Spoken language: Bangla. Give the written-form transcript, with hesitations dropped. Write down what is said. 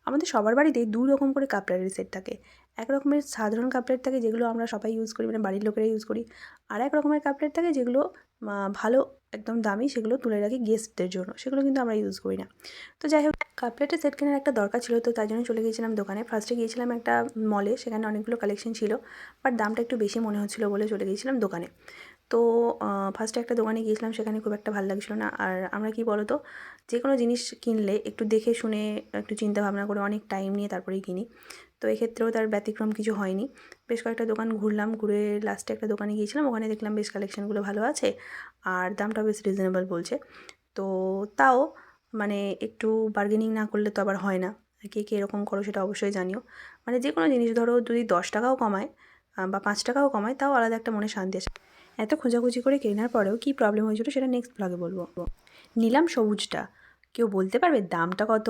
আমাদের সবার বাড়িতেই 2 রকম করে কাটলারি সেট থাকে। এক রকমের সাধারণ কাটলারি থাকে যেগুলো আমরা সবাই ইউজ করি, মানে বাড়ির লোকেরা ইউজ করি। আর এক রকমের কাটলারি থাকে যেগুলো ভালো একদম দামি, সেগুলো তুলে রাখি গেস্টদের জন্য। সেগুলো কিন্তু আমরা ইউজ করি না। তো যাই হোক, কাটলারির সেট কেনার একটা দরকার ছিল, তো তাই জন্য চলে গিয়েছিলাম দোকানে। ফার্স্টে গিয়েছিলাম একটা মলে, সেখানে অনেকগুলো কালেকশন ছিল। বাট দামটা একটু বেশি মনে হচ্ছিল বলে চলে গিয়েছিলাম দোকানে। তো ফার্স্টে একটা দোকানে গিয়েছিলাম, সেখানে খুব একটা ভালো লাগছিলো না। আর আমরা কি বলো তো, যে কোনো জিনিস কিনলে একটু দেখে শুনে, একটু চিন্তা ভাবনা করে, অনেক টাইম নিয়ে তারপরেই কিনি। তো এক্ষেত্রেও তার ব্যতিক্রম কিছু হয়নি। বেশ কয়েকটা দোকান ঘুরলাম, ঘুরে লাস্টে একটা দোকানে গিয়েছিলাম। ওখানে দেখলাম বেশ কালেকশনগুলো ভালো আছে আর দামটাও বেশ রিজনেবল বলছে। তো তাও মানে একটু বার্গেনিং না করলে তো আবার হয় না। কে কে এরকম করো সেটা অবশ্যই জানিও। মানে যে কোনো জিনিস ধরো যদি 10 টাকাও কমায় বা 5 টাকাও কমায়, তাও আলাদা একটা মনে শান্তি আসে। এত খোঁজাখুঁজি করে কেনার পরেও কী প্রবলেম হয়েছিল সেটা নেক্সট ব্লগে বলবো। নিলাম সবুজটা। কেউ বলতে পারবে দামটা কত?